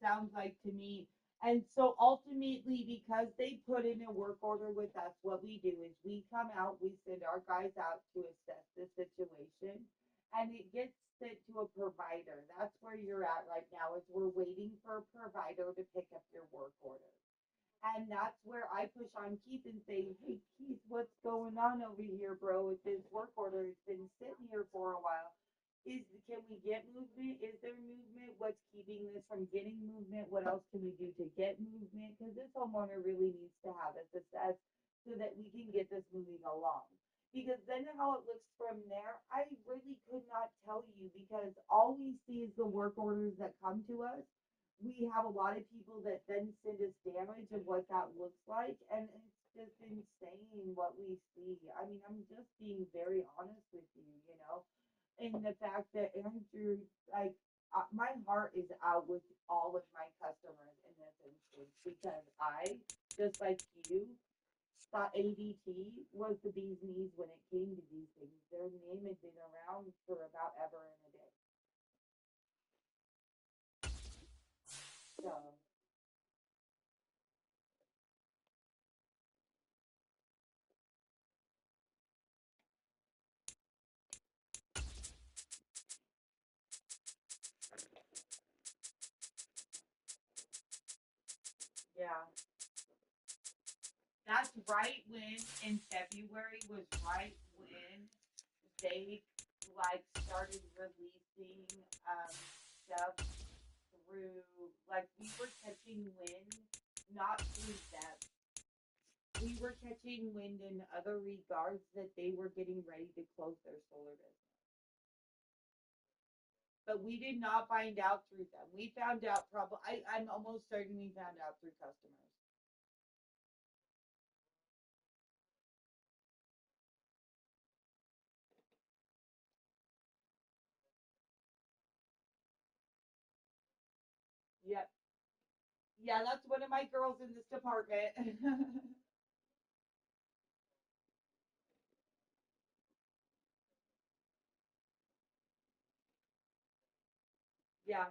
sounds like to me. And so ultimately, because they put in a work order with us, what we do is we come out, we send our guys out to assess the situation, and it gets sent to a provider. That's where you're at right now, is we're waiting for a provider to pick up your work order. And that's where I push on Keith and say, hey, Keith, what's going on over here, bro, with this work order? It's been sitting here for a while. Can we get movement? Is there movement? What's keeping this from getting movement? What else can we do to get movement? Because this homeowner really needs to have us assessed so that we can get this moving along. Because then how it looks from there, I really could not tell you, because all we see is the work orders that come to us. We have a lot of people that then send us damage of what that looks like, and it's just insane what we see. I mean, I'm just being very honest with you, you know, and the fact that Andrew, like, my heart is out with all of my customers in this instance, because I, just like you, thought ADT was the bee's knees when it came to these things. Their name had been around for about ever and a day. So, yeah. That's right when in February was right when they like started releasing stuff through, like, we were catching wind, not through them. We were catching wind in other regards that they were getting ready to close their solar business. But we did not find out through them. We found out probably, I'm almost certain we found out through customers. Yep. Yeah, that's one of my girls in this department. Yeah.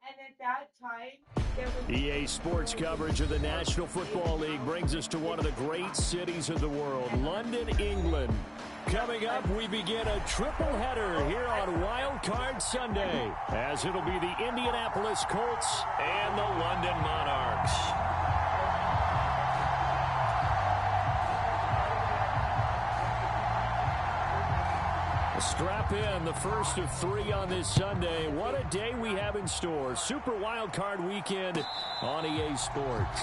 And at that time, there was EA Sports coverage of the National Football League brings us to one of the great cities of the world, London, England. Coming up, we begin a triple header here on Wild Card Sunday, as it'll be the Indianapolis Colts and the London Monarchs. Strap in, the first of 3 on this Sunday. What a day we have in store. Super Wild Card Weekend on EA Sports.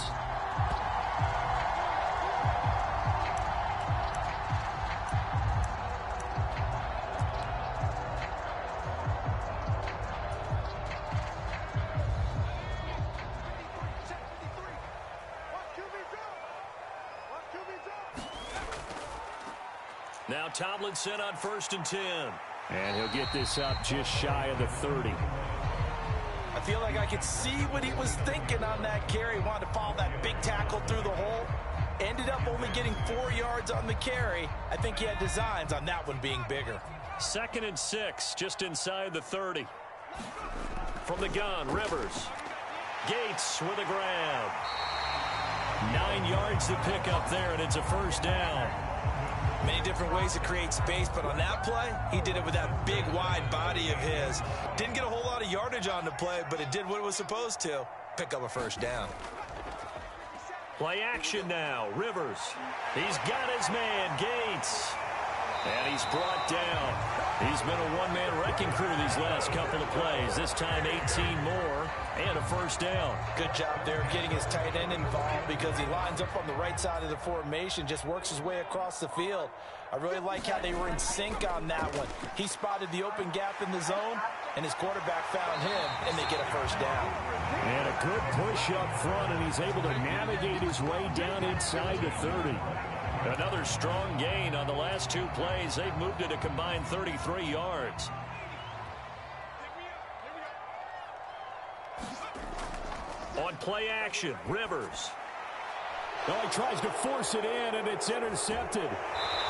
Now Tomlinson on 1st and 10. And he'll get this up just shy of the 30. I feel like I could see what he was thinking on that carry. Wanted to follow that big tackle through the hole. Ended up only getting 4 yards on the carry. I think he had designs on that one being bigger. 2nd and 6, just inside the 30. From the gun, Rivers. Gates with a grab. 9 yards to pick up there, and it's a first down. Many different ways to create space, but on that play, he did it with that big, wide body of his. Didn't get a whole lot of yardage on the play, but it did what it was supposed to. Pick up a first down. Play action now. Rivers. He's got his man, Gates. And he's brought down. He's been a one-man wrecking crew these last couple of plays. This time 18 more and a first down. Good job there getting his tight end involved, because he lines up on the right side of the formation, just works his way across the field. I really like how they were in sync on that one. He spotted the open gap in the zone, and his quarterback found him, and they get a first down. And a good push up front, and he's able to navigate his way down inside the 30. Another strong gain on the last 2 plays. They've moved it a combined 33 yards. On play action, Rivers. Oh, he tries to force it in, and it's intercepted.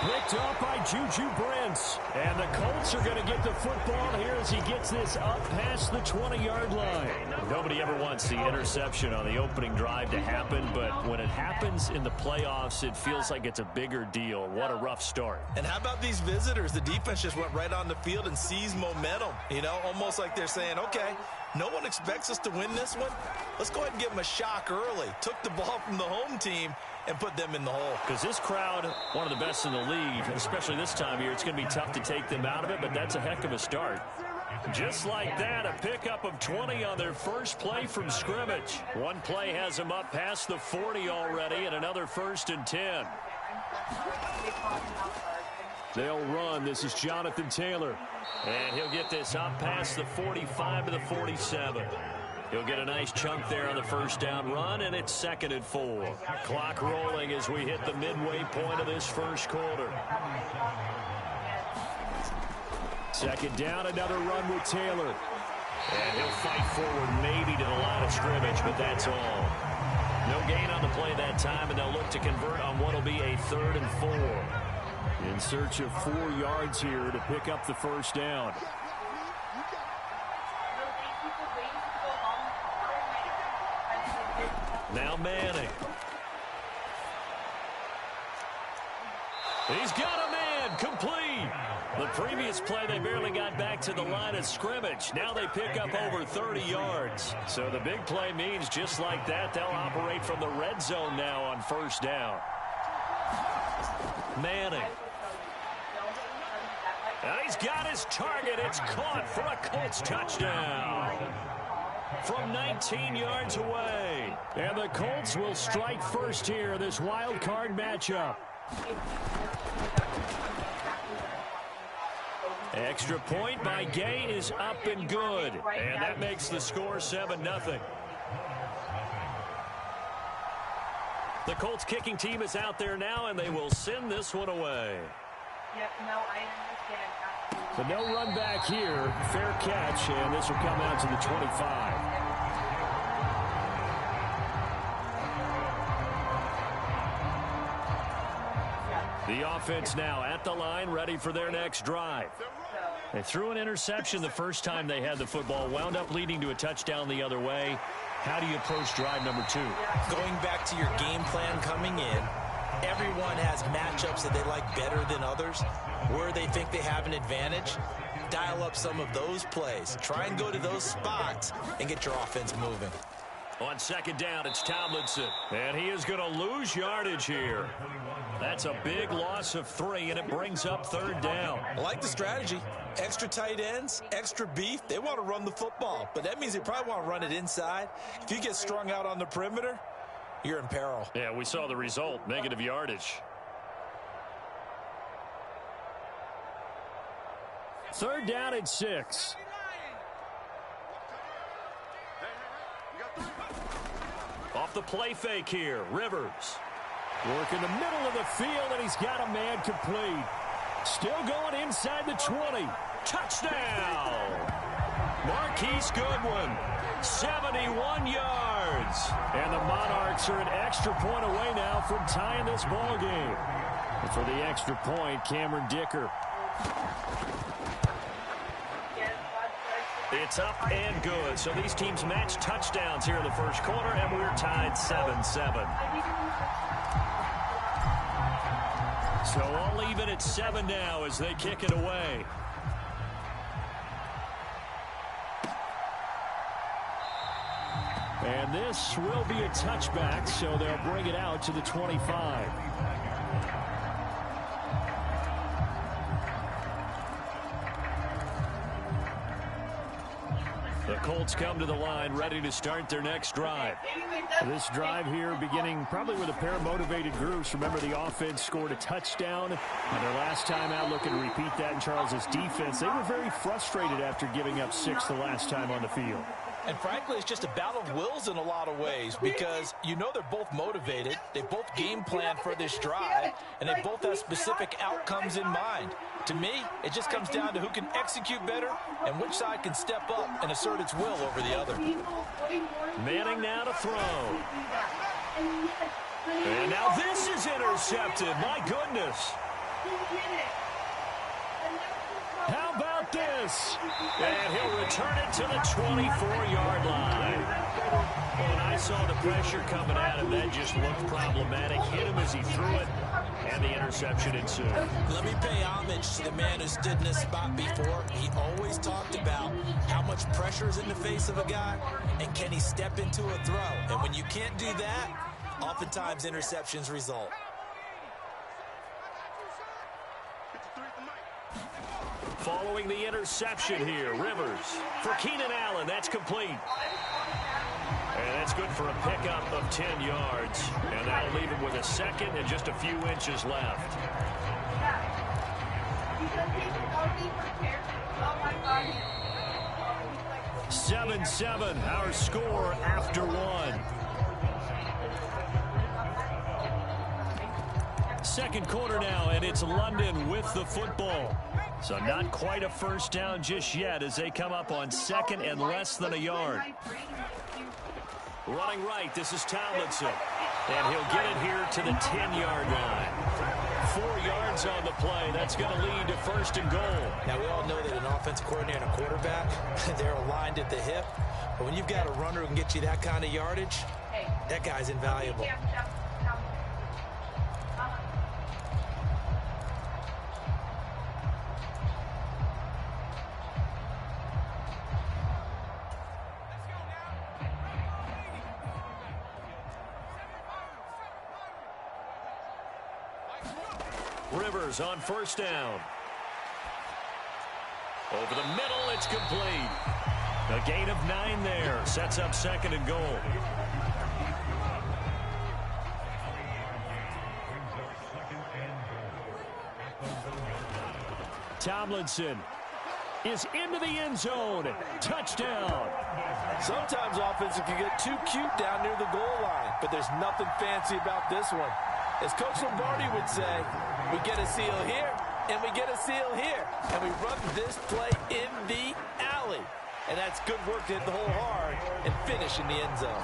Picked up by Juju Brents. And the Colts are going to get the football here as he gets this up past the 20-yard line. Nobody ever wants the interception on the opening drive to happen, but when it happens in the playoffs, it feels like it's a bigger deal. What a rough start. And how about these visitors? The defense just went right on the field and seized momentum. You know, almost like they're saying, okay, no one expects us to win this one. Let's go ahead and give them a shock early. Took the ball from the home team and put them in the hole. Because this crowd, one of the best in the league, especially this time of year, it's going to be tough to take them out of it, but that's a heck of a start. Just like that, a pickup of 20 on their first play from scrimmage. One play has them up past the 40 already, and another 1st and 10. They'll run. This is Jonathan Taylor. And he'll get this up past the 45 to the 47. He'll get a nice chunk there on the first down run, and it's 2nd and 4. Clock rolling as we hit the midway point of this first quarter. 2nd down, another run with Taylor. And he'll fight forward maybe to the line of scrimmage, but that's all. No gain on the play that time, and they'll look to convert on what will be a 3rd and 4. In search of 4 yards here to pick up the first down. Now Manning. He's got a man, complete. The previous play, they barely got back to the line of scrimmage. Now they pick up over 30 yards. So the big play means just like that, they'll operate from the red zone now on first down. Manning. And he's got his target. It's caught for a Colts touchdown. From 19 yards away. And the Colts will strike first here, this wild card matchup. Extra point by Gay is up and good. And that makes the score 7-0. The Colts kicking team is out there now, and they will send this one away. Yep, no, I understand. But no run back here. Fair catch, and this will come out to the 25. The offense now at the line, ready for their next drive. They threw an interception the first time they had the football, wound up leading to a touchdown the other way. How do you approach drive number 2? Going back to your game plan coming in, everyone has matchups that they like better than others. Where they think they have an advantage, dial up some of those plays. Try and go to those spots and get your offense moving. On 2nd down, it's Tomlinson. And he is going to lose yardage here. That's a big loss of 3, and it brings up 3rd down. I like the strategy. Extra tight ends, extra beef. They want to run the football, but that means they probably want to run it inside. If you get strung out on the perimeter, you're in peril. Yeah, we saw the result, negative yardage. 3rd down and 6. Off the play fake here, Rivers. Work in the middle of the field, and he's got a man complete. Still going inside the 20. Touchdown! Marquise Goodwin, 71 yards. And the Monarchs are an extra point away now from tying this ball game. And for the extra point, Cameron Dicker. It's up and good. So these teams match touchdowns here in the first quarter, and we're tied 7-7. So all even at 7 now as they kick it away. And this will be a touchback, so they'll bring it out to the 25. The Colts come to the line ready to start their next drive. This drive here beginning probably with a pair of motivated groups. Remember, the offense scored a touchdown on their last time out, looking to repeat that in Charles's defense. They were very frustrated after giving up 6 the last time on the field. And frankly, it's just a battle of wills in a lot of ways because you know they're both motivated. They both game plan for this drive, and they both have specific outcomes in mind. To me, it just comes down to who can execute better and which side can step up and assert its will over the other. Manning now to throw. And now this is intercepted. My goodness. How about this? And he'll return it to the 24-yard line. When I saw the pressure coming at him, that just looked problematic. Hit him as he threw it, and the interception ensued. Let me pay homage to the man who stood in this spot before. He always talked about how much pressure is in the face of a guy, and can he step into a throw. And when you can't do that, oftentimes interceptions result. Following the interception here, Rivers for Keenan Allen. That's complete. And that's good for a pickup of 10 yards. And that'll leave him with a second and just a few inches left. 7-7, our score after one. Second quarter now, and it's London with the football. So not quite a first down just yet as they come up on second and less than a yard. Running right, this is Tomlinson. And he'll get it here to the 10-yard line. 4 yards on the play. That's going to lead to first and goal. Now, we all know that an offensive coordinator and a quarterback, they're aligned at the hip. But when you've got a runner who can get you that kind of yardage, that guy's invaluable. Rivers on first down. Over the middle, it's complete. A gain of 9 there. Sets up second and goal. Tomlinson is into the end zone. Touchdown. Sometimes offenses can get too cute down near the goal line, but there's nothing fancy about this one. As Coach Lombardi would say, we get a seal here, and we get a seal here. And we run this play in the alley. And that's good work to hit the hole hard and finish in the end zone.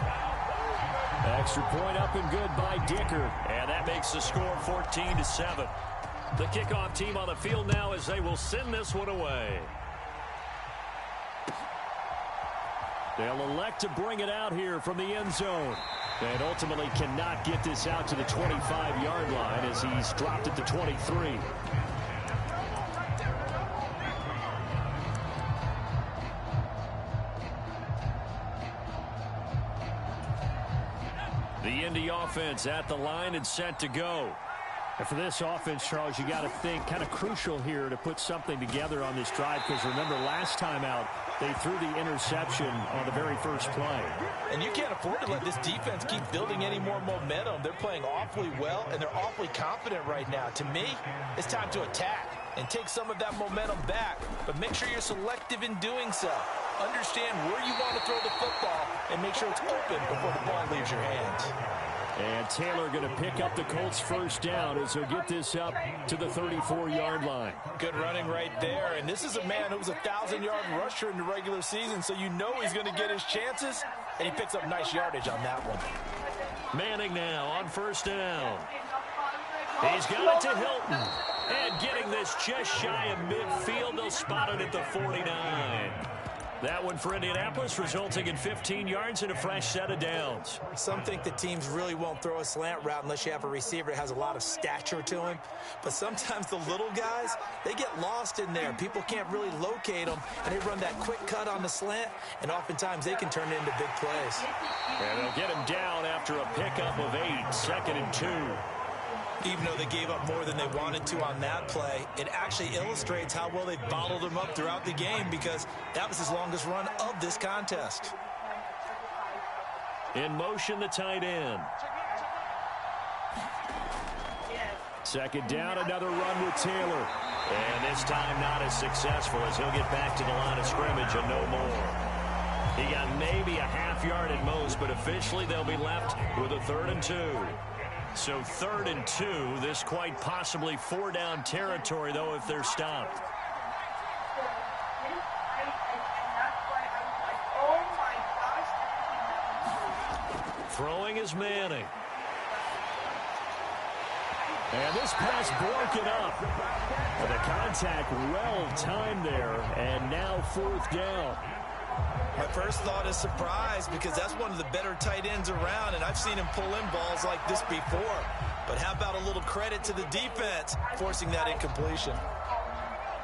Extra point up and good by Dicker. And that makes the score 14-7. The kickoff team on the field now as they will send this one away. They'll elect to bring it out here from the end zone. And ultimately cannot get this out to the 25-yard line as he's dropped it to 23. The Indy offense at the line and set to go. And for this offense, Charles, you got to think kind of crucial here to put something together on this drive, because remember last time out they threw the interception on the very first play. And you can't afford to let this defense keep building any more momentum. They're playing awfully well, and they're awfully confident right now. To me, it's time to attack and take some of that momentum back, but make sure you're selective in doing so. Understand where you want to throw the football and make sure it's open before the ball leaves your hands. And Taylor going to pick up the Colts first down as he'll get this up to the 34-yard line. Good running right there. And this is a man who was a 1,000-yard rusher in the regular season, so you know he's going to get his chances, and he picks up nice yardage on that one. Manning now on first down. He's got it to Hilton. And getting this just shy of midfield, they'll spot it at the 49. That one for Indianapolis, resulting in 15 yards and a fresh set of downs. Some think the teams really won't throw a slant route unless you have a receiver that has a lot of stature to him. But sometimes the little guys, they get lost in there. People can't really locate them, and they run that quick cut on the slant, and oftentimes they can turn it into big plays. And they'll get him down after a pickup of 8, second and 2. Even though they gave up more than they wanted to on that play, it actually illustrates how well they bottled them up throughout the game, because that was his longest run of this contest. In motion, the tight end. Second down, another run with Taylor. And this time not as successful as he'll get back to the line of scrimmage and no more. He got maybe a half yard at most, but officially they'll be left with a 3rd and 2. So 3rd and 2, this quite possibly 4-down territory, though, if they're stopped. Throwing is Manning. And this pass broken up. The contact well timed there, and now fourth down. My first thought is surprise because that's one of the better tight ends around, and I've seen him pull in balls like this before. But how about a little credit to the defense forcing that incompletion?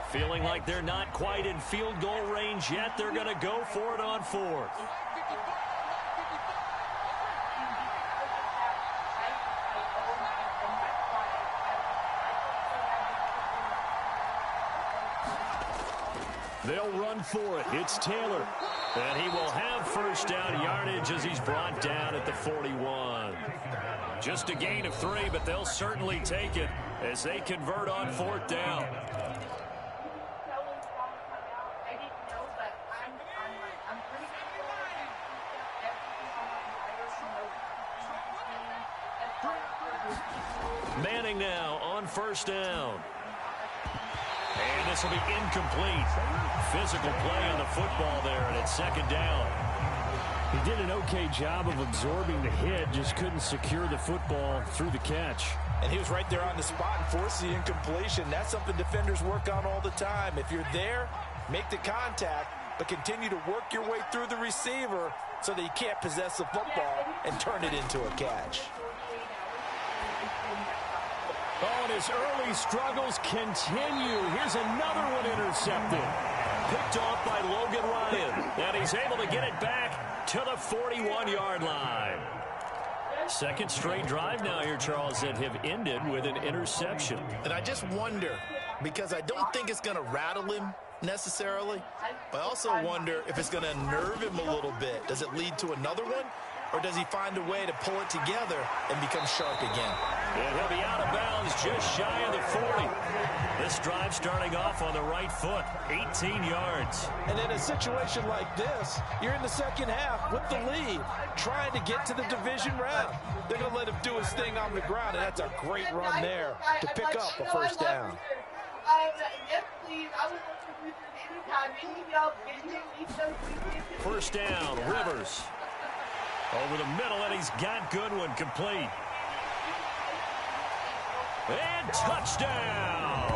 Feeling like they're not quite in field goal range yet. They're going to go for it on fourth. They'll run for it. It's Taylor. And he will have first down yardage as he's brought down at the 41. Just a gain of 3, but they'll certainly take it as they convert on fourth down. Manning now on first down. And this will be incomplete. Physical play on the football there, and it's second down. He did an okay job of absorbing the hit, just couldn't secure the football through the catch. And he was right there on the spot and forced the incompletion. That's something defenders work on all the time. If you're there, make the contact, but continue to work your way through the receiver so that you can't possess the football and turn it into a catch. Oh, and his early struggles continue. Here's another one intercepted. Picked off by Logan Ryan. And he's able to get it back to the 41-yard line. Second straight drive now here, Charles, that have ended with an interception. And I just wonder, because I don't think it's going to rattle him necessarily, but I also wonder if it's going to nerve him a little bit. Does it lead to another one? Or does he find a way to pull it together and become sharp again? And he'll be out of bounds just shy of the 40. This drive starting off on the right foot, 18 yards. And in a situation like this, you're in the second half with the lead, trying to get to the division round. They're going to let him do his thing on the ground, and that's a great run there to pick up a first down. Yes, please. I would love to anytime. Any help, First down, Rivers. Over the middle, and he's got Goodwin complete. And touchdown!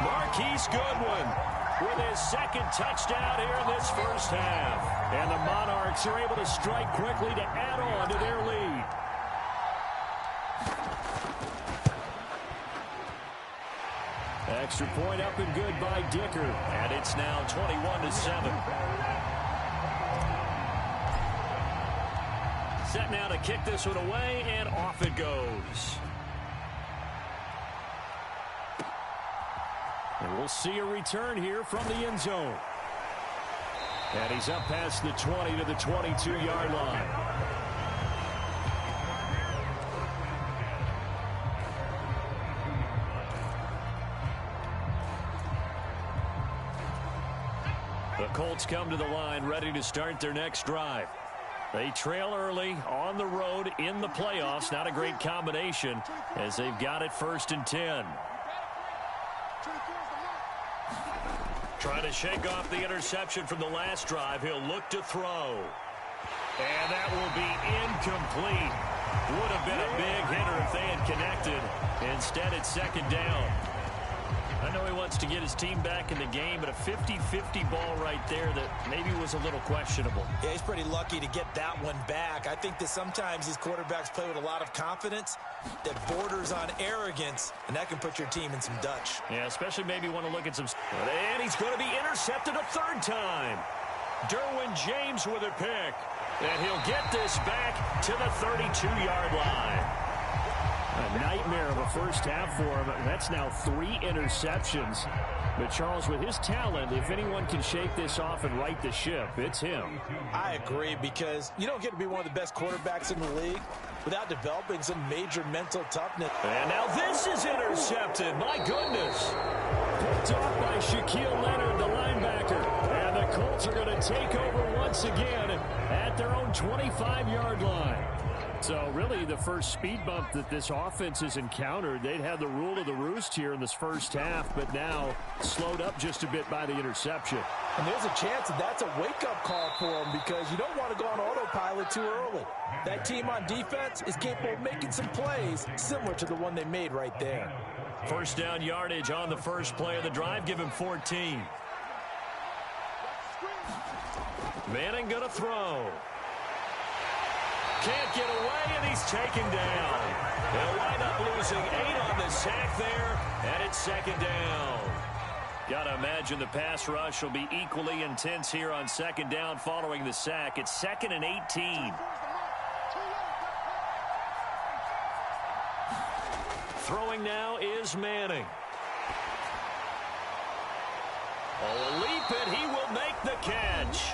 Marquise Goodwin with his second touchdown here in this first half. And the Monarchs are able to strike quickly to add on to their lead. Extra point up and good by Dicker. And it's now 21-7. Set now to kick this one away, and off it goes. And we'll see a return here from the end zone. And he's up past the 20 to the 22-yard line. The Colts come to the line, ready to start their next drive. They trail early on the road in the playoffs. Not a great combination as they've got it 1st and 10. Trying to shake off the interception from the last drive. He'll look to throw. And that will be incomplete. Would have been a big hitter if they had connected. Instead, it's second down. I know he wants to get his team back in the game, but a 50-50 ball right there that maybe was a little questionable. Yeah, he's pretty lucky to get that one back. I think that sometimes these quarterbacks play with a lot of confidence that borders on arrogance, and that can put your team in some Dutch. Yeah, especially maybe want to look at some... And he's going to be intercepted a third time. Derwin James with a pick. And he'll get this back to the 32-yard line. A nightmare of a first half for him. That's now 3 interceptions. But Charles, with his talent, if anyone can shake this off and right the ship, it's him. I agree, because you don't get to be one of the best quarterbacks in the league without developing some major mental toughness. And now this is intercepted. My goodness. Picked off by Shaquille Leonard, the linebacker. And the Colts are going to take over once again at their own 25-yard line. So really the first speed bump that this offense has encountered, they'd had the rule of the roost here in this first half, but now slowed up just a bit by the interception. And there's a chance that that's a wake-up call for them because you don't want to go on autopilot too early. That team on defense is capable of making some plays similar to the one they made right there. First down yardage on the first play of the drive. Give him 14. Manning going to throw. Can't get away, and he's taken down. They'll wind up losing 8 on the sack there, and it's second down. Got to imagine the pass rush will be equally intense here on second down following the sack. It's 2nd and 18. Throwing now is Manning. Oh, leap it. He will make the catch.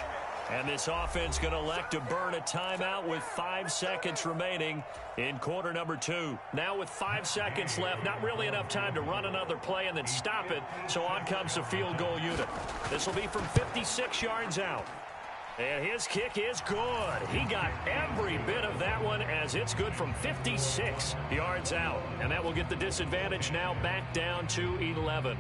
And this offense going to elect to burn a timeout with 5 seconds remaining in quarter number 2. Now with 5 seconds left, not really enough time to run another play and then stop it. So on comes the field goal unit. This will be from 56 yards out. And his kick is good. He got every bit of that one as it's good from 56 yards out. And that will get the disadvantage now back down to 11.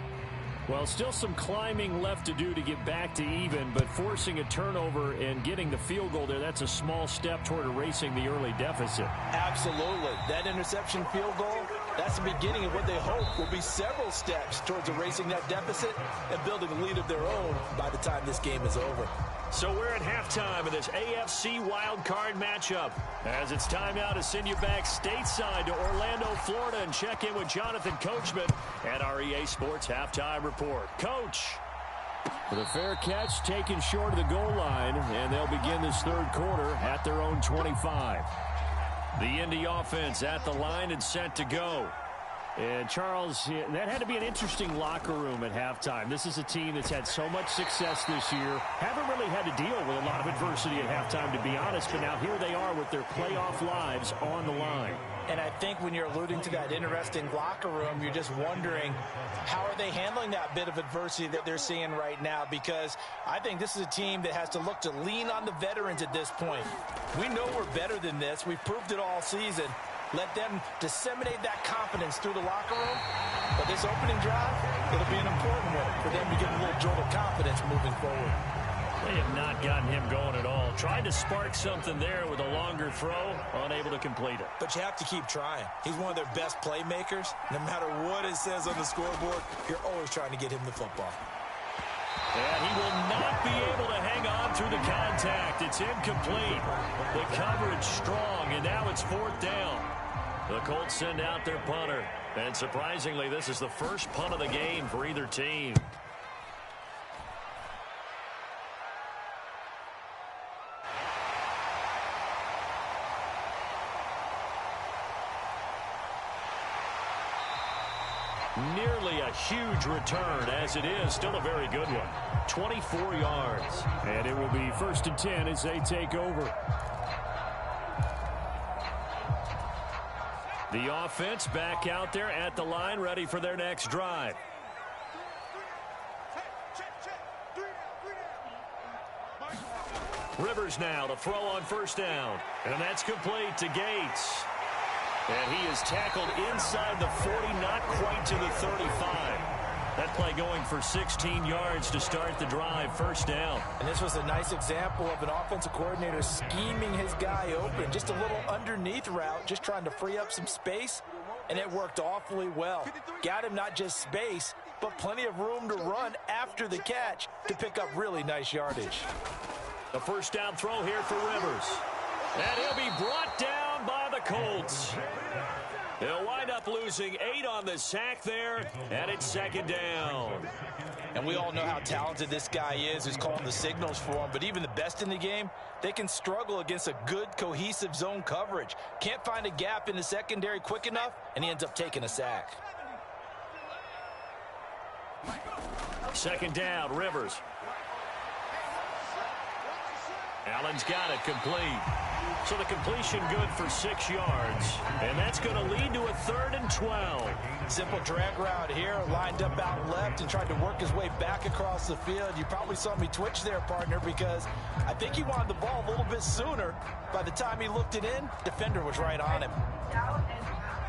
Well, still some climbing left to do to get back to even, but forcing a turnover and getting the field goal there, that's a small step toward erasing the early deficit. Absolutely. That interception field goal, that's the beginning of what they hope will be several steps towards erasing that deficit and building a lead of their own by the time this game is over. So we're at halftime of this AFC wildcard matchup. As it's time now to send you back stateside to Orlando, Florida, and check in with Jonathan Coachman at our EA Sports Halftime Report. Coach. With a fair catch taken short of the goal line, and they'll begin this third quarter at their own 25. The Indy offense at the line and set to go. And, Charles, that had to be an interesting locker room at halftime. This is a team that's had so much success this year. Haven't really had to deal with a lot of adversity at halftime, to be honest. But now here they are with their playoff lives on the line. And I think when you're alluding to that interesting locker room, you're just wondering how are they handling that bit of adversity that they're seeing right now, because I think this is a team that has to look to lean on the veterans at this point. We know we're better than this. We've proved it all season. Let them disseminate that confidence through the locker room. But this opening drive, it'll be an important one for them to get a little jolt of confidence moving forward. They have not gotten him going at all. Tried to spark something there with a longer throw, unable to complete it. But you have to keep trying. He's one of their best playmakers. No matter what it says on the scoreboard, you're always trying to get him the football. And he will not be able to hang on through the contact. It's incomplete. The coverage strong, and now it's 4th down. The Colts send out their punter. And surprisingly, this is the first punt of the game for either team. Nearly a huge return, as it is still a very good one. 24 yards. And it will be 1st and 10 as they take over. The offense back out there at the line, ready for their next drive. Rivers now to throw on 1st down. And that's complete to Gates. And he is tackled inside the 40, not quite to the 35. That play going for 16 yards to start the drive, 1st down. And this was a nice example of an offensive coordinator scheming his guy open. Just a little underneath route, just trying to free up some space, and it worked awfully well. Got him not just space, but plenty of room to run after the catch to pick up really nice yardage. The 1st down throw here for Rivers. And he'll be brought down by the Colts. They'll wind up losing 8 on the sack there, and it's 2nd down. And we all know how talented this guy is who's calling the signals for him, but even the best in the game, they can struggle against a good, cohesive zone coverage. Can't find a gap in the secondary quick enough, and he ends up taking a sack. 2nd down, Rivers. Allen's got it complete. So the completion good for 6 yards. And that's going to lead to a 3rd and 12. Simple drag route here, lined up out left and tried to work his way back across the field. You probably saw me twitch there, partner, because I think he wanted the ball a little bit sooner. By the time he looked it in, defender was right on him.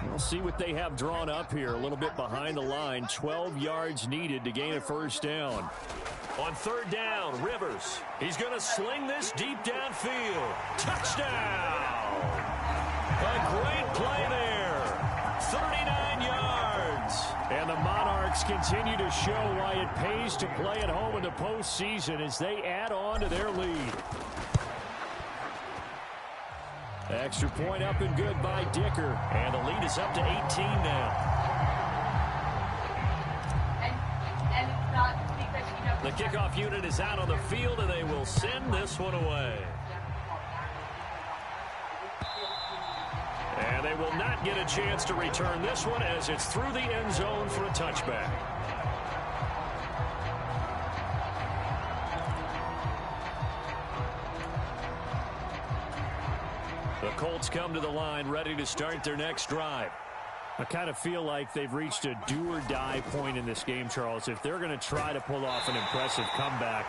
We'll see what they have drawn up here. A little bit behind the line. 12 yards needed to gain a first down. On 3rd down, Rivers. He's going to sling this deep downfield. Touchdown! A great play there. 39 yards. And the Monarchs continue to show why it pays to play at home in the postseason as they add on to their lead. Extra point up and good by Dicker. And the lead is up to 18 now. The kickoff unit is out on the field, and they will send this one away. And they will not get a chance to return this one as it's through the end zone for a touchback. The Colts come to the line ready to start their next drive. I kind of feel like they've reached a do-or-die point in this game, Charles. If they're going to try to pull off an impressive comeback,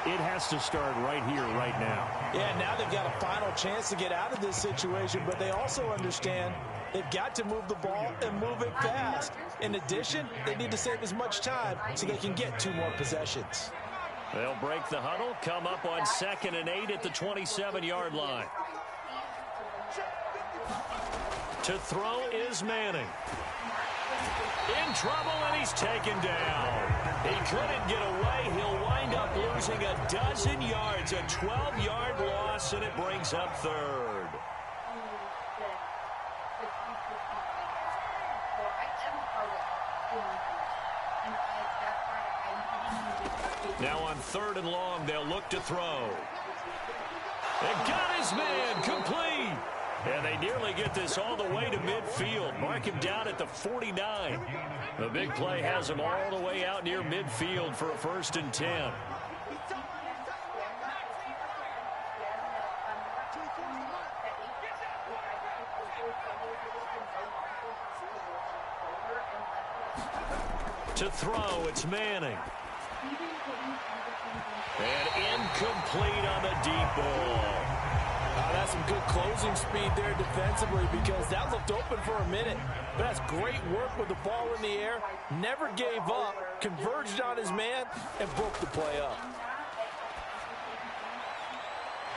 it has to start right here, right now. Yeah, now they've got a final chance to get out of this situation, but they also understand they've got to move the ball and move it fast. In addition, they need to save as much time so they can get 2 more possessions. They'll break the huddle, come up on 2nd and 8 at the 27-yard line. To throw is Manning. In trouble, and he's taken down. He couldn't get away. He'll wind up losing a dozen yards, a 12-yard loss, and it brings up 3rd. Now on 3rd and long, they'll look to throw. And got his man complete. And they nearly get this all the way to midfield. Mark him down at the 49. The big play has him all the way out near midfield for a 1st and 10. To throw, it's Manning. And incomplete on the deep ball. That's some good closing speed there defensively because that looked open for a minute. But that's great work with the ball in the air. Never gave up, converged on his man, and broke the play up.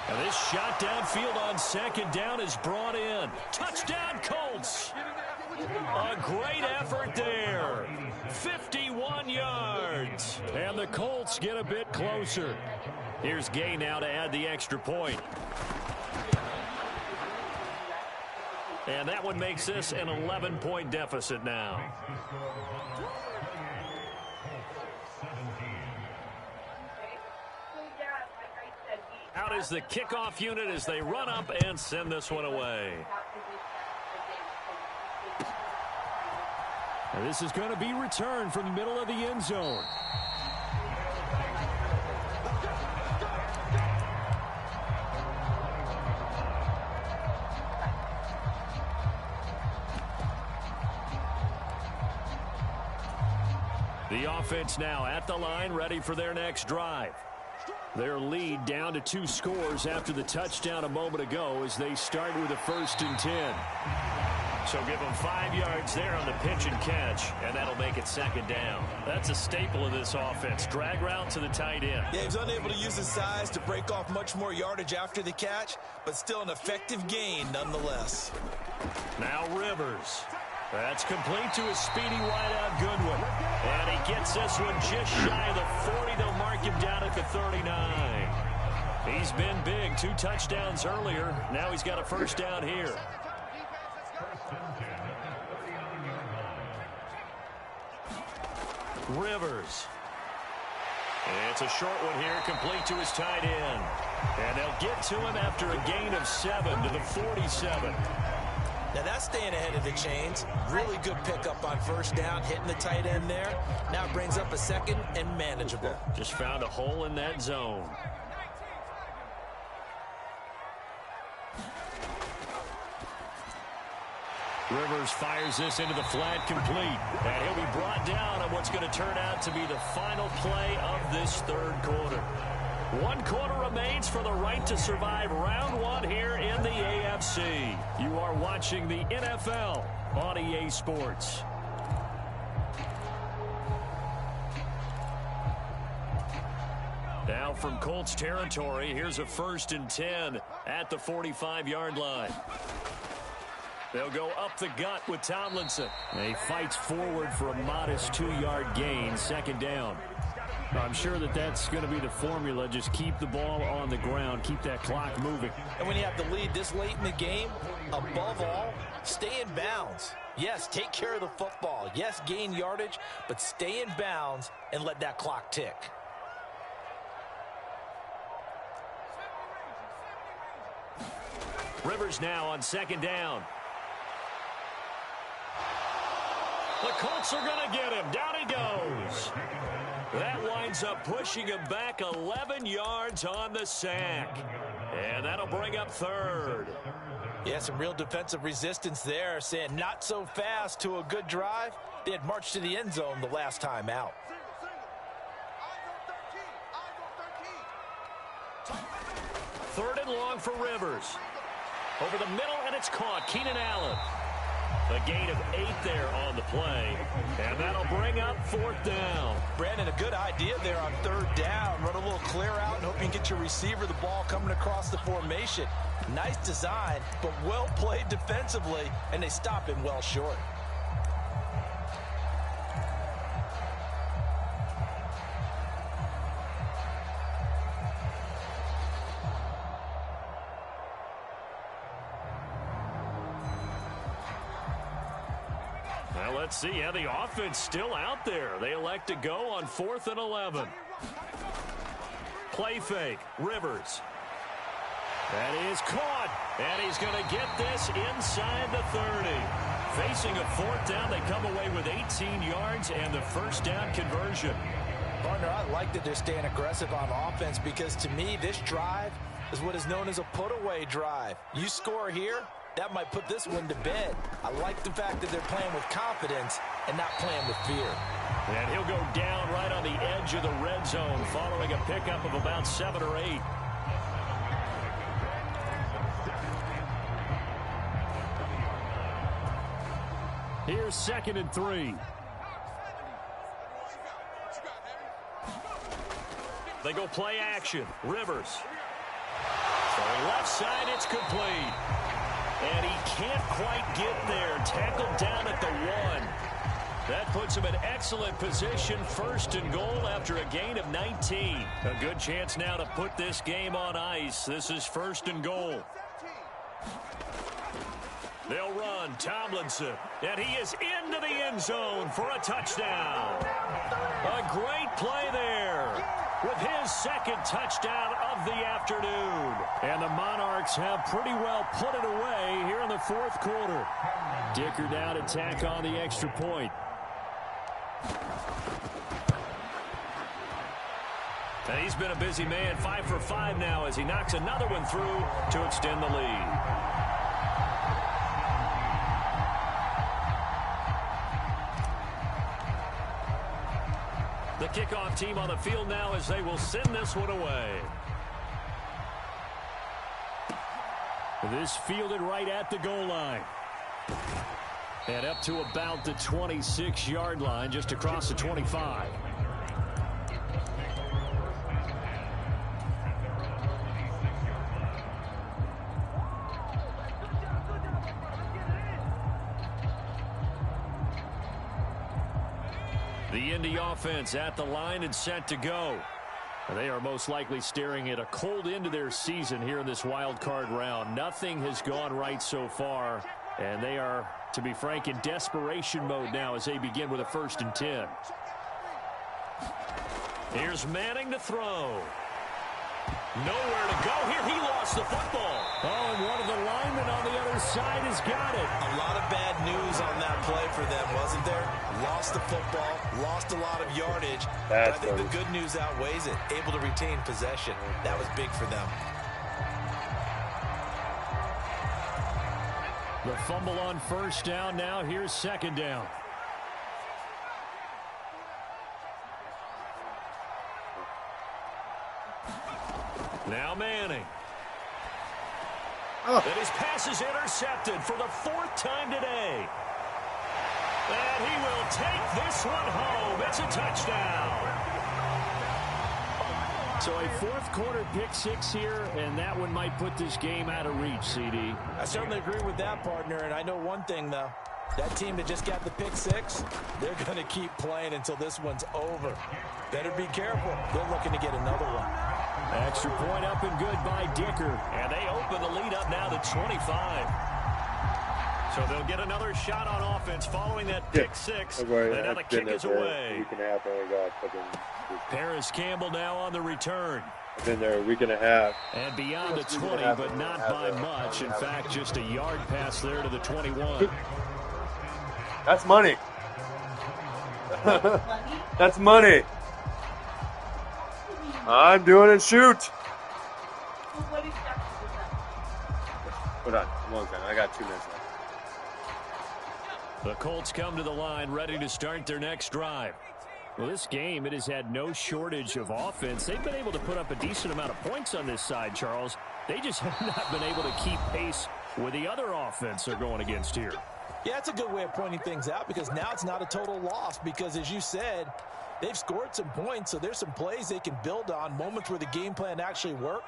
And this shot downfield on 2nd down is brought in. Touchdown, Colts. A great effort there. 51 yards. And the Colts get a bit closer. Here's Gay now to add the extra point. And that one makes this an 11-point deficit now. Out is the kickoff unit as they run up and send this one away. And this is going to be returned from the middle of the end zone. The offense now at the line, ready for their next drive. Their lead down to 2 scores after the touchdown a moment ago as they start with a 1st and 10. So give them 5 yards there on the pitch and catch, and that'll make it 2nd down. That's a staple of this offense. Drag route to the tight end. Yeah, he's unable to use his size to break off much more yardage after the catch, but still an effective gain nonetheless. Now Rivers. That's complete to his speedy wideout Goodwin. And he gets this one just shy of the 40. They'll mark him down at the 39. He's been big. 2 touchdowns earlier. Now he's got a 1st down here. Rivers. It's a short one here, complete to his tight end. And they'll get to him after a gain of 7 to the 47. Now that's staying ahead of the chains. Really good pickup on 1st down, hitting the tight end there. Now it brings up a 2nd and manageable. Just found a hole in that zone. Rivers fires this into the flat, complete. And he'll be brought down on what's going to turn out to be the final play of this third quarter. 1 quarter remains for the right to survive round 1 here in the AFC. You are watching the NFL on EA Sports. Now from Colts territory, here's a 1st and 10 at the 45-yard line. They'll go up the gut with Tomlinson. And he fights forward for a modest 2-yard gain, 2nd down. I'm sure that's going to be the formula. Just keep the ball on the ground. Keep that clock moving. And when you have the lead this late in the game, above all, stay in bounds. Yes, take care of the football. Yes, gain yardage, but stay in bounds and let that clock tick. Rivers now on 2nd down. The Colts are going to get him. Down he goes. That winds up pushing him back 11 yards on the sack. And that'll bring up 3rd. Yeah, some real defensive resistance there, saying not so fast to a good drive. They had marched to the end zone the last time out. 3rd and long for Rivers. Over the middle, and it's caught. Keenan Allen. A gain of 8 there on the play. And that'll bring up 4th down. Brandon, a good idea there on 3rd down. Run a little clear out and hope you can get your receiver the ball coming across the formation. Nice design, but well played defensively, and they stop him well short. Well, let's see. Yeah, the offense still out there. They elect to go on 4th and 11. Play fake. Rivers. That is caught. And he's going to get this inside the 30. Facing a 4th down, they come away with 18 yards and the 1st down conversion. Partner, I like that they're staying aggressive on offense because to me, this drive is what is known as a put-away drive. You score here, that might put this one to bed. I like the fact that they're playing with confidence and not playing with fear. And he'll go down right on the edge of the red zone following a pickup of about 7 or 8. Here's 2nd and 3. They go play action. Rivers. For left side, it's complete. And he can't quite get there. Tackled down at the 1. That puts him in excellent position. 1st and goal after a gain of 19. A good chance now to put this game on ice. This is 1st and goal. They'll run. Tomlinson. And he is into the end zone for a touchdown. A great play there with his 2nd touchdown of the afternoon. And the Monarchs have pretty well put it away here in the 4th quarter. Dicker down to tack on the extra point. And he's been a busy man. 5 for 5 now as he knocks another one through to extend the lead. The kickoff team on the field now as they will send this one away. This fielded right at the goal line. And up to about the 26-yard line, just across the 25. The Indy offense at the line and set to go. They are most likely staring at a cold end to their season here in this wild card round. Nothing has gone right so far, and they are, to be frank, in desperation mode now as they begin with a 1st and 10. Here's Manning to throw. Nowhere to go here. He lost the football. Oh, and one of the linemen on the other side has got it. A lot of bad news on that play for them, wasn't there? Lost the football, lost a lot of yardage. But I think the good news outweighs it. Able to retain possession. That was big for them. The fumble on first down. Now here's second down. Now Manning. Oh. And his pass is intercepted for the 4th time today. And he will take this one home. It's a touchdown. So a 4th quarter pick 6 here, and that one might put this game out of reach, CD. I certainly agree with that, partner, and I know one thing, though. That team that just got the pick 6, they're going to keep playing until this one's over. Better be careful. They're looking to get another one. Extra point up and good by Dicker. And they open the lead up now to 25. So they'll get another shot on offense following that pick 6. And now the kick is away. Paris Campbell now on the return. I've been there a week and a half. And beyond the 20, but not by much. In fact, just a yard pass there to the 21. That's money. That's money. I'm doing it. Shoot. Hold on. One second. I got 2 minutes left. The Colts come to the line ready to start their next drive. Well, this game, it has had no shortage of offense. They've been able to put up a decent amount of points on this side, Charles. They just have not been able to keep pace with the other offense they're going against here. Yeah, that's a good way of pointing things out because now it's not a total loss because, as you said, they've scored some points, so there's some plays they can build on, moments where the game plan actually worked.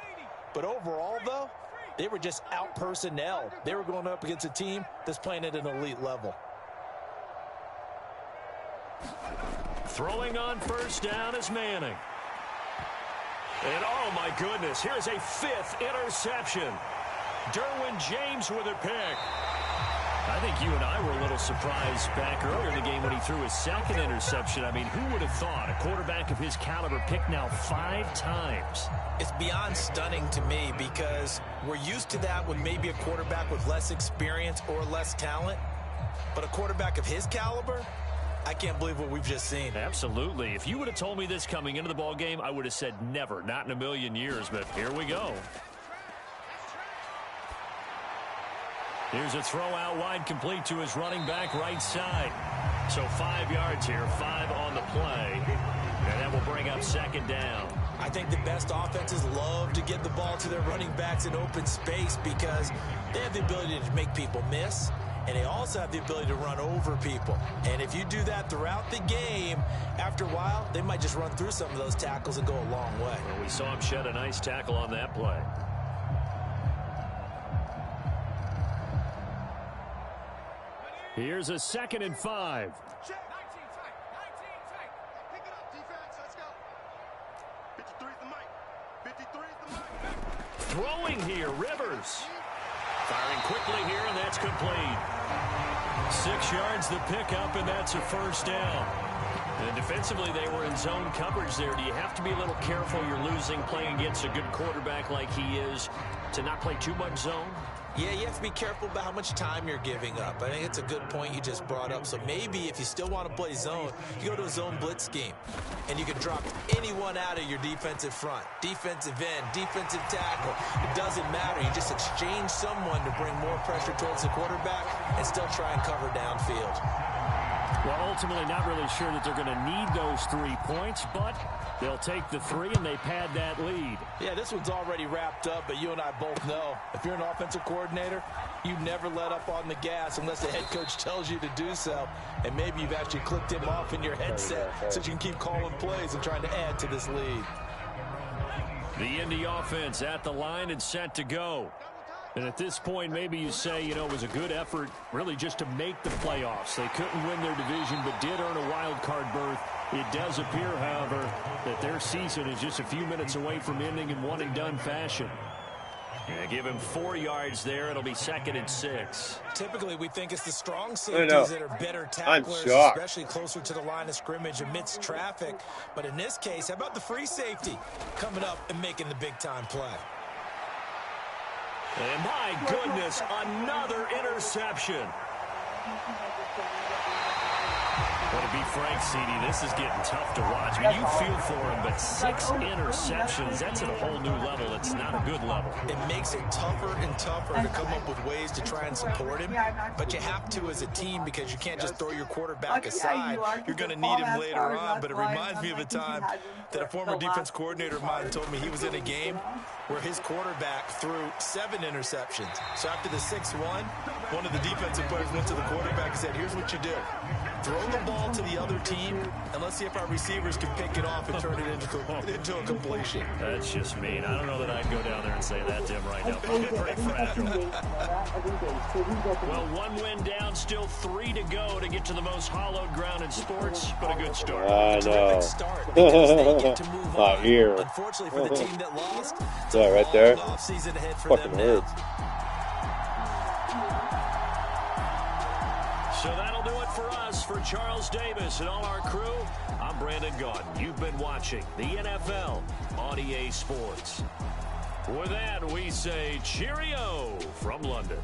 But overall, though, they were just out-personnel. They were going up against a team that's playing at an elite level. Throwing on first down is Manning. And, oh, my goodness, here's a 5th interception. Derwin James with a pick. I think you and I were a little surprised back earlier in the game when he threw his 2nd interception. I mean, who would have thought a quarterback of his caliber picked now 5 times? It's beyond stunning to me because we're used to that when maybe a quarterback with less experience or less talent. But a quarterback of his caliber, I can't believe what we've just seen. Absolutely. If you would have told me this coming into the ball game, I would have said never, not in a million years. But here we go. Here's a throw out wide, complete to his running back right side. So 5 yards here, 5 on the play. And that will bring up second down. I think the best offenses love to get the ball to their running backs in open space because they have the ability to make people miss, and they also have the ability to run over people. And if you do that throughout the game, after a while, they might just run through some of those tackles and go a long way. Well, we saw him shed a nice tackle on that play. Here's a 2nd and 5. Throwing here, Rivers. Firing quickly here, and that's complete. 6 yards the pickup, and that's a first down. And defensively, they were in zone coverage there. Do you have to be a little careful? You're losing playing against a good quarterback like he is to not play too much zone? Yeah, you have to be careful about how much time you're giving up. I think it's a good point you just brought up. So maybe if you still want to play zone, you go to a zone blitz scheme. And you can drop anyone out of your defensive front. Defensive end, defensive tackle. It doesn't matter. You just exchange someone to bring more pressure towards the quarterback and still try and cover downfield. Well, ultimately not really sure that they're going to need those 3 points, but they'll take the 3 and they pad that lead. Yeah, this one's already wrapped up, but you and I both know if you're an offensive coordinator, you never let up on the gas unless the head coach tells you to do so. And maybe you've actually clicked him off in your headset so you can keep calling plays and trying to add to this lead. The Indy offense at the line and set to go. And at this point, maybe you say, you know, it was a good effort really just to make the playoffs. They couldn't win their division but did earn a wild card berth. It does appear, however, that their season is just a few minutes away from ending in one-and-done fashion. Yeah, give him 4 yards there. It'll be 2nd and 6. Typically, we think it's the strong safeties that are better tacklers, especially closer to the line of scrimmage amidst traffic. But in this case, how about the free safety coming up and making the big-time play? And my goodness, another interception. Well, to be frank, CD, this is getting tough to watch. I mean, you feel for him, but 6 interceptions, that's at a whole new level. It's not a good level. It makes it tougher and tougher to come up with ways to try and support him, but you have to as a team because you can't just throw your quarterback aside. You're going to need him later on, but it reminds me of a time that a former defense coordinator of mine told me he was in a game where his quarterback threw 7 interceptions. So after the 6-1, one of the defensive players went to the quarterback and said, here's what you do. Throw the ball to the other team, and let's see if our receivers can pick it off and turn it into a completion. That's just mean. I don't know that I'd go down there and say that to him right now. Pretty fragile. Well, 1 win down, still 3 to go to get to the most hollowed ground in sports, but a good start. I know. Start because they get to move My on. ear. Unfortunately for the team that lost, it's Yeah, a right there. long offseason ahead for Fucking them now. hurts. So that'll do it for us. For Charles Davis and all our crew, I'm Brandon Gaudin. You've been watching the NFL on EA Sports. With that, we say cheerio from London.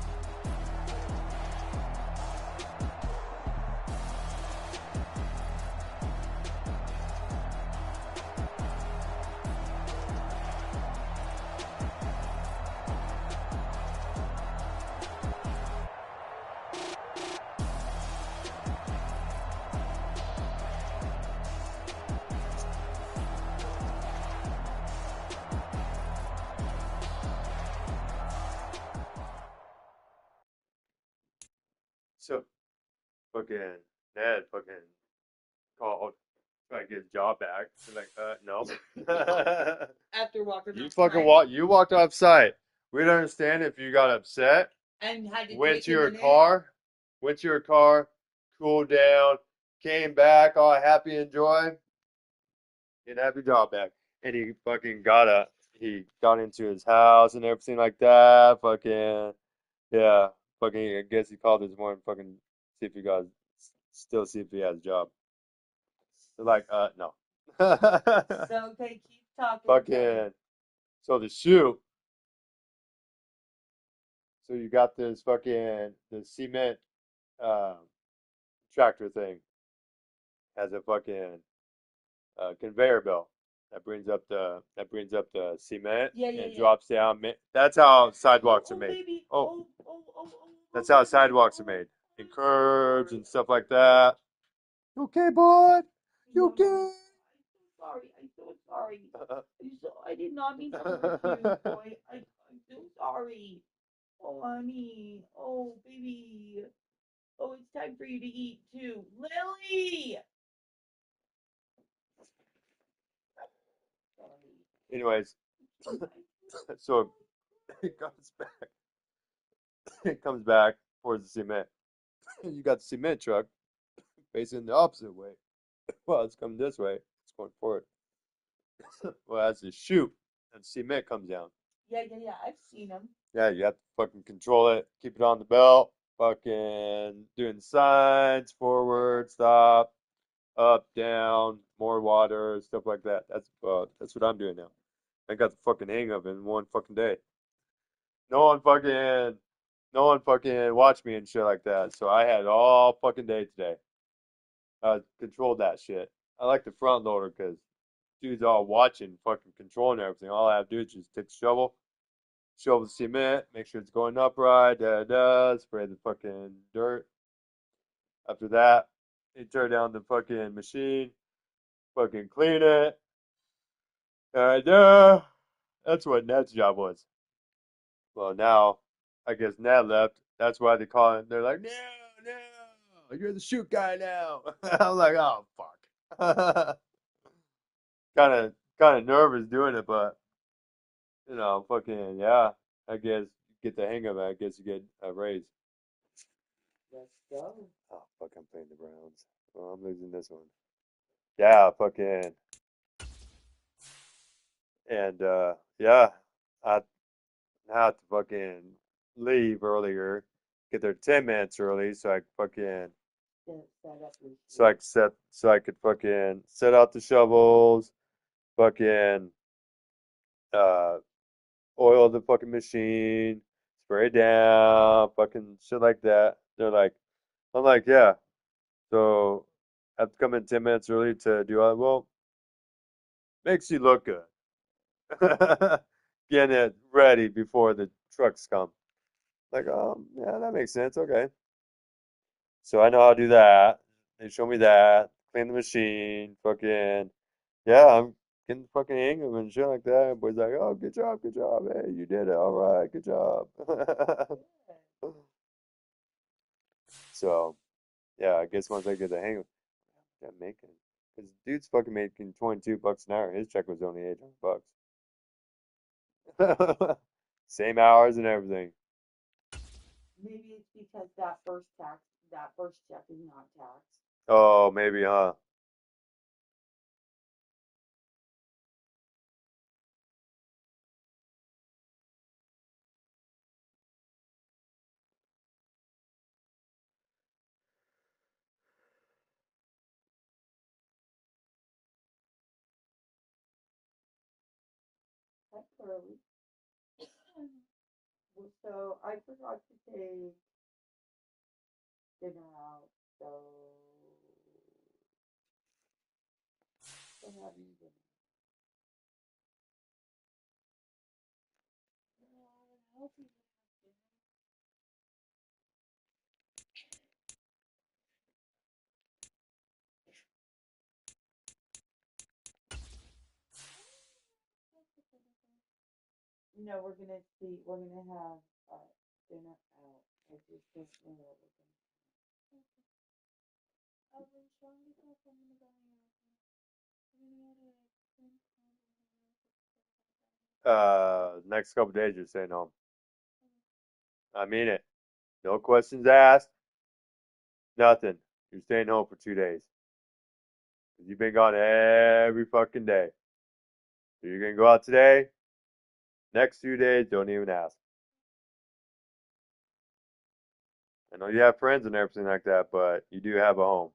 So, fucking Ned fucking called, trying to get his job back. He's like, no. After walking You off fucking site you walked off site. We'd understand if you got upset, and had to went take to a your minute. car, cooled down, came back all happy and joy, and have your job back. And he fucking he got into his house and everything like that. Fucking, yeah. Fucking, I guess he called this morning, fucking, see if he see if he has a job. They're like, no. So okay, keep talking. Fucking, so the shoe. So you got this fucking, the cement, um, tractor thing has a fucking, conveyor belt that brings up the cement Yeah, and yeah. drops down. That's how sidewalks are made. Baby. Oh, Oh. that's how sidewalks are made. And curbs and stuff like that. You okay, bud? You okay? I'm so sorry. I did not mean to hurt you, boy. I'm so sorry. Oh, honey. Oh, baby. Oh, it's time for you to eat too. Lily! Anyways, so it comes back. It comes back towards the cement. You got the cement truck facing the opposite way. Well, it's coming this way. It's going forward. Well, as the chute and cement comes down. Yeah. I've seen them. Yeah, you have to fucking control it, keep it on the belt, fucking doing signs, forward, stop, up, down, more water, stuff like that. That's what I'm doing now. I got the fucking hang of it in one fucking day. No one fucking watched me and shit like that. So I had all fucking day today. I controlled that shit. I like the front loader because dude's all watching, fucking controlling everything. All I have to do is just take the shovel the cement, make sure it's going upright, spray the fucking dirt. After that, you turn down the fucking machine, fucking clean it. And that's what Ned's job was. Well, now, I guess Ned left. That's why they call it. They're like, no, you're the shoot guy now. I'm like, oh, fuck. kind of nervous doing it, but, fucking, yeah. I guess you get the hang of it. I guess you get a raise. Let's go. Oh, fuck, I'm playing the Browns. Well, I'm losing this one. Yeah, fucking. And, yeah, I had to fucking leave earlier, get there 10 minutes early so I fucking, so I could fucking set out the shovels, fucking, uh, oil the fucking machine, spray it down, fucking shit like that. They're like, I'm like, yeah. So I have to come in 10 minutes early to do all. Well, makes you look good. Getting it ready before the trucks come. Like, yeah, that makes sense. Okay. So I know how to do that. They show me that, clean the machine, fucking, yeah, I'm getting the fucking hang of it and shit like that. Boy's like, oh, good job, hey, you did it, all right, good job. So, yeah, I guess once I get the hang of it, I'm making, because dude's fucking making $22 an hour. His check was only $800. Same hours and everything. Maybe it's because that first check is not taxed. Oh, maybe, huh? That's early. So I forgot to take dinner out, so we're having dinner. I hope we can have dinner. No, we're gonna see. We're gonna have dinner out. I just don't know what we're gonna. Next couple days you're staying home. I mean it. No questions asked. Nothing. You're staying home for 2 days. You've been gone every fucking day. So you're gonna go out today. Next 2 days, don't even ask. I know you have friends and everything like that, but you do have a home.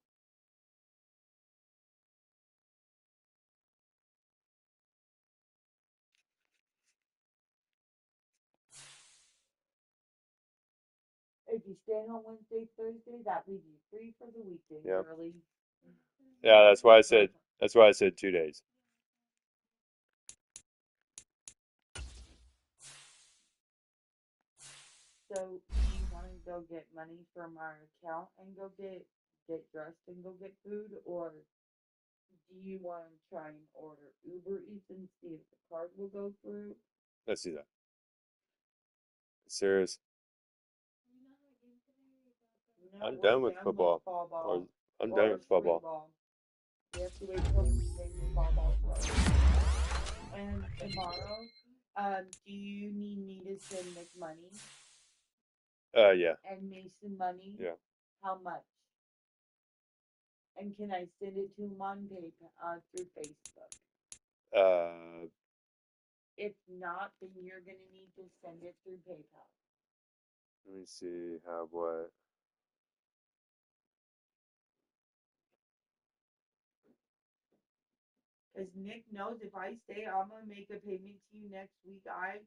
If you stay home Wednesday, Thursday, that leaves you free for the weekend, Yep. girly. Yeah, that's why I said. That's why I said 2 days. So you want to go get money from our account and go get dressed and go get food, or do you want to try and order Uber Eats and see if the card will go through? Let's see that. Serious. No, I'm we're done with done with football. fall Or ball I'm done or with spring football. ball. We have to wait till Tuesday for fall ball close. And tomorrow, do you need me to send Nick money Yeah, and Mason money? yeah. How much? And can I send it to him on PayPal through Facebook? Uh, If not, then you're gonna need to send it through PayPal. let me see how what. Because Nick knows if I say I'm gonna make a payment to you next week, I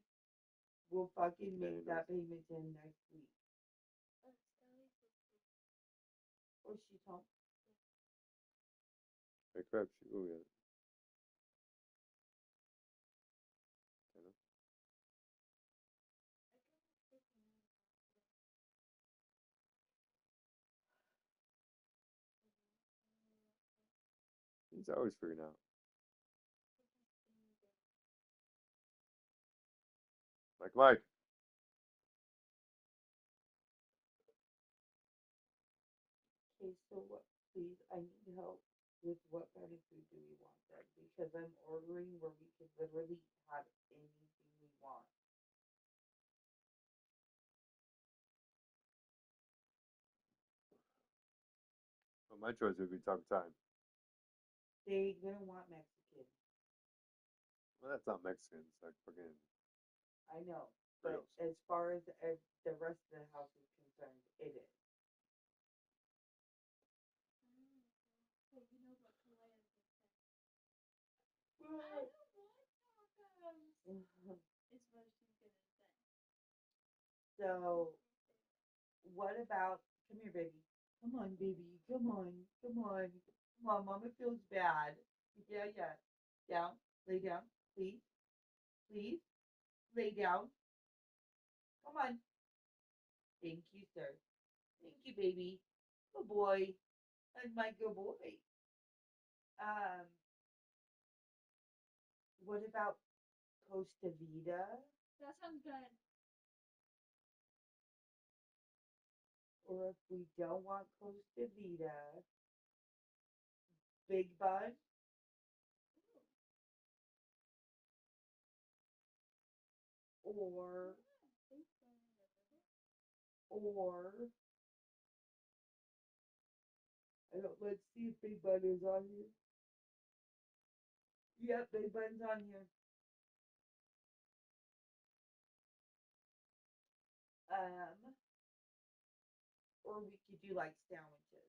will fucking make that payment to him next week. Or she's home. Hey, crap. Oh yeah. He's always figuring out. Mike. Okay, so what, please, I need help with what kind of food do we want then? Because I'm ordering where we can literally have anything we want. Well, my choice would be Taco Time. They gonna want Mexican. Well, that's not Mexican. It's like fucking. I know, but Burritos. as far as the rest of the house is concerned, it is. So, what about? Come here, baby. Come on, baby. Come on. Come on. Come on. Mama feels bad. Yeah, yeah. Down. Lay down. Please. Please. Lay down. Come on. Thank you, sir. Thank you, baby. Good boy. And my good boy. Um, what about Costa Vida? That sounds good. Or if we don't want Costa Vida, Big Bud? Or, or, I don't, let's see if Big Bud is on here. Yep, Big Bud's on here. Or we could do like sandwiches.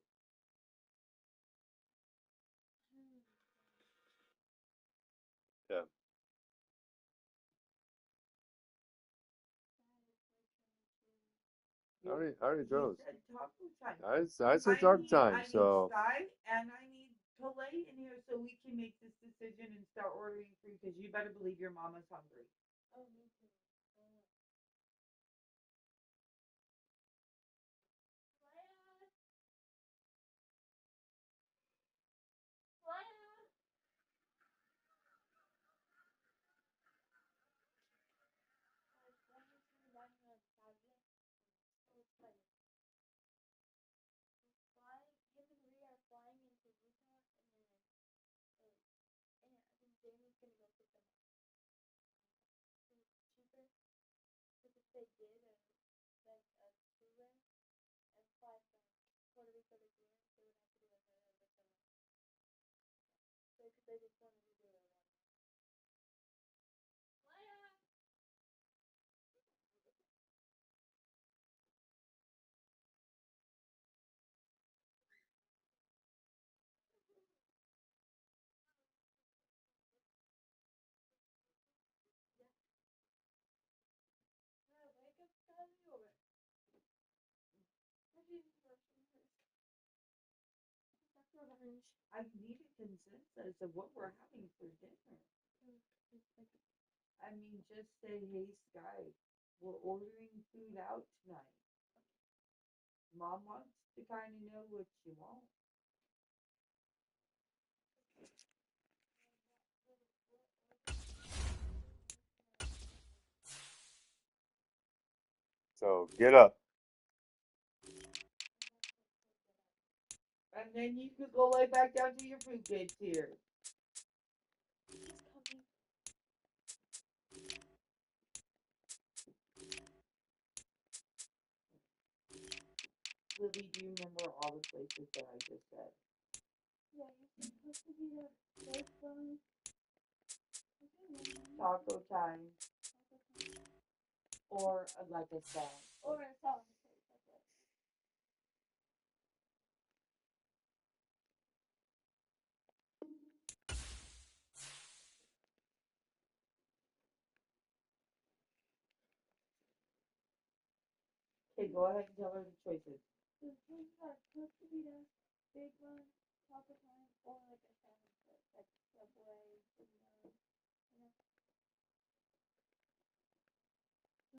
Yeah. I already You chose. said taco time. I said taco time, so Sky and I need Filet in here so we can make this decision and start ordering food because you better believe your mama's hungry. Oh, me too. They did like a two-way and fly from Puerto Rico to here, they would have to do like a so because they just wanted to do it one. Maya! No, wake up, Skyly, or what do you need for first? That's not orange. I need a consensus of what we're having for dinner. I mean, just say, hey, Sky, we're ordering food out tonight. Mom wants to kind of know what you want. so get up. And then you could go lay back down to your food kids here. He's coming. Lily, do you remember all the places that I just said? Yeah, you're supposed to be the first one. Taco time or like a song. Or a song. Okay, go ahead and tell her the choices. The choices are supposed to be the big one, taco time, or like a sandwich, like Subway,